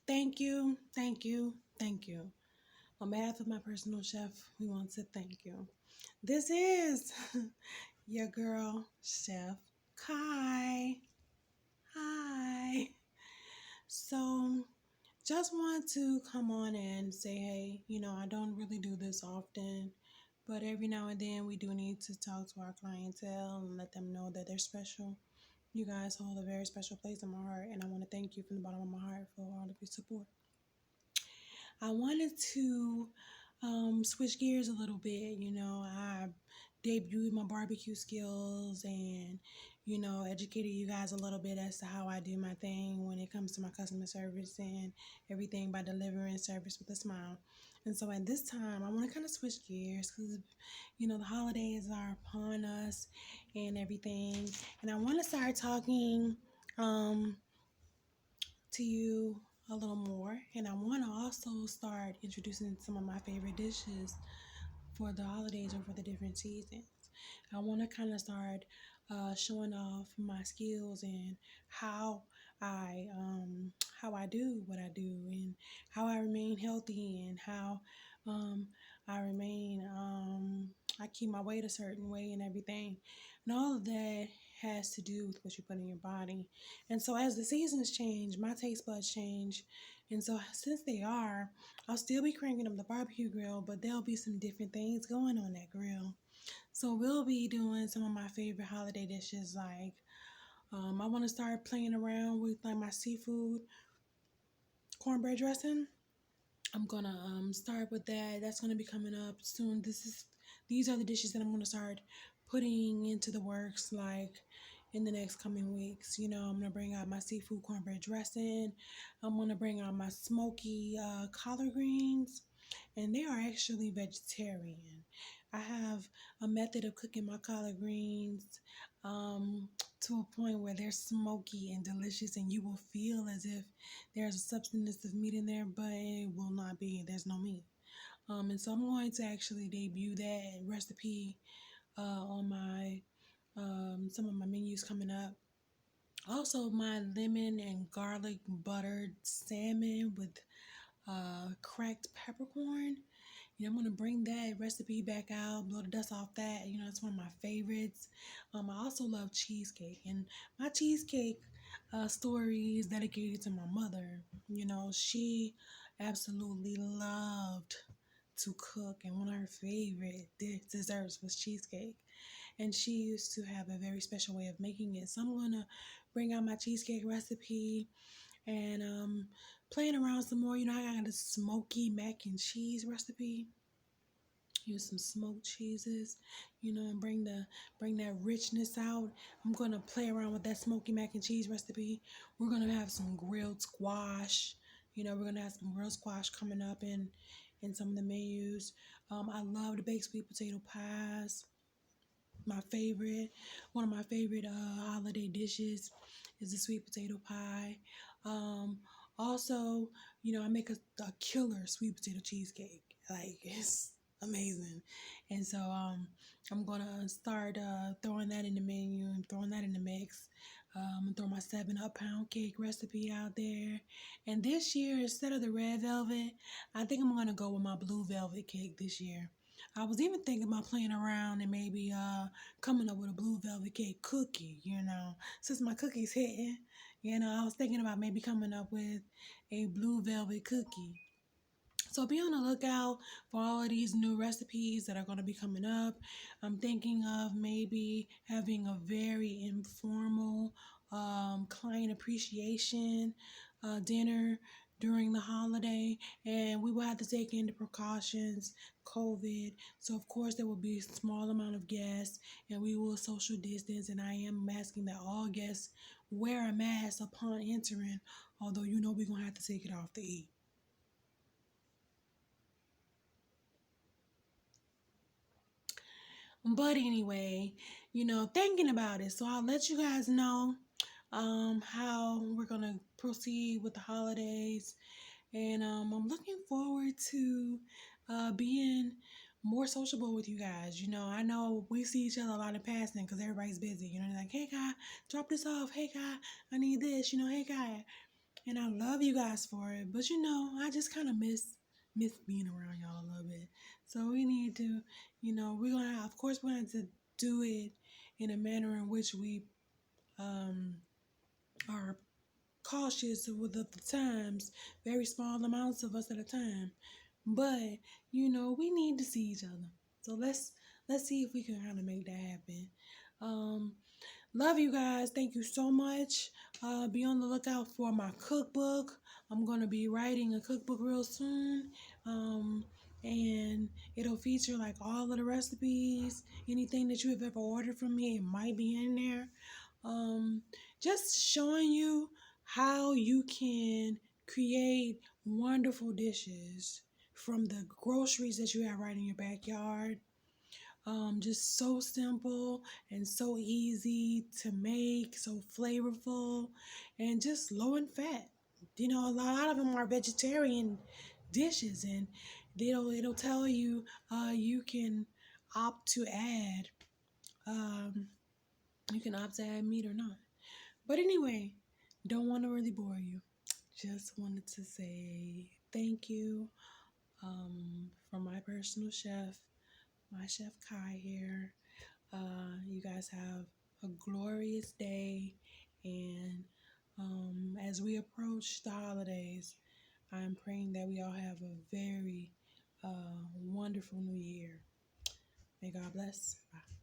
Thank you, thank you, thank you. On behalf of my personal chef, we want to thank you. This is your girl, Chef Kai. Hi. So, just want to come on and say, hey, I don't really do this often, but every now and then we do need to talk to our clientele and let them know that they're special. You guys hold a very special place in my heart, and I want to thank you from the bottom of my heart for all of your support. I wanted to switch gears a little bit. I debuted my barbecue skills and, educated you guys a little bit as to how I do my thing when it comes to my customer service and everything by delivering service with a smile. And so at this time, I want to kind of switch gears because, the holidays are upon us and everything. And I want to start talking um, to you a little more, and I want to also start introducing some of my favorite dishes for the holidays or for the different seasons. I want to kind of start showing off my skills and how I do what I do and how I remain healthy and how um, I remain I keep my weight a certain way and everything. And all of that has to do with what you put in your body. And so as the seasons change, my taste buds change. And so since they are, I'll still be cranking up the barbecue grill, but there'll be some different things going on that grill. So we'll be doing some of my favorite holiday dishes like I want to start playing around with like my seafood cornbread dressing. I'm gonna start with that. That's gonna be coming up soon. These are the dishes that I'm gonna start putting into the works like in the next coming weeks. I'm gonna bring out my seafood cornbread dressing. I'm gonna bring out my smoky collard greens, and they are actually vegetarian. I have a method of cooking my collard greens um, to a point where they're smoky and delicious, and you will feel as if there's a substance of meat in there, but it will not be. There's no meat. And so I'm going to actually debut that recipe on my some of my menus coming up. Also, my lemon and garlic buttered salmon with cracked peppercorn. I'm gonna bring that recipe back out, blow the dust off that. It's one of my favorites. I also love cheesecake, and my cheesecake story is dedicated to my mother. She absolutely loved to cook, and one of her favorite desserts was cheesecake. And she used to have a very special way of making it. So I'm gonna bring out my cheesecake recipe and playing around some more. I got a smoky mac and cheese recipe. Use some smoked cheeses, and bring that richness out. I'm gonna play around with that smoky mac and cheese recipe. We're gonna have some grilled squash. We're gonna have some grilled squash coming up in some of the menus. I love the baked sweet potato pies. My favorite, one of my favorite holiday dishes is the sweet potato pie. Um, Also, I make a killer sweet potato cheesecake. Like it's amazing, and so I'm gonna start throwing that in the menu and throwing that in the mix. Throw my 7 Up pound cake recipe out there, and this year instead of the red velvet, I think I'm gonna go with my blue velvet cake this year. I was even thinking about playing around and maybe coming up with a blue velvet cake cookie, since my cookie's hitting, I was thinking about maybe coming up with a blue velvet cookie. So be on the lookout for all of these new recipes that are going to be coming up. I'm thinking of maybe having a very informal client appreciation dinner during the holiday, and we will have to take into precautions COVID. So of course there will be a small amount of guests, and we will social distance. And I am asking that all guests wear a mask upon entering, although we're gonna have to take it off to eat. But anyway, thinking about it. So I'll let you guys know how we're gonna proceed with the holidays. And I'm looking forward to being more sociable with you guys. I know we see each other a lot in passing because everybody's busy. They're like, hey guy, drop this off. Hey guy, I need this. Hey guy. and I love you guys for it. But I just kind of miss being around y'all a little bit. So we need to, we're gonna, of course, we're going to do it in a manner in which we um are cautious with the times, very small amounts of us at a time. But we need to see each other. So let's see if we can kind of make that happen. Um, Love you guys. Thank you so much. Be on the lookout for my cookbook. I'm gonna be writing a cookbook real soon. Um, and it'll feature like all of the recipes, anything that you have ever ordered from me, it might be in there. Um, just showing you how you can create wonderful dishes from the groceries that you have right in your backyard. Just so simple and so easy to make, so flavorful, and just low in fat. A lot of them are vegetarian dishes, and it'll tell you you can opt to add um, meat or not. But anyway, don't want to really bore you. Just wanted to say thank you from my personal chef, my chef Kai here. You guys have a glorious day, and as we approach the holidays, I'm praying that we all have a very wonderful new year. May God bless. Bye.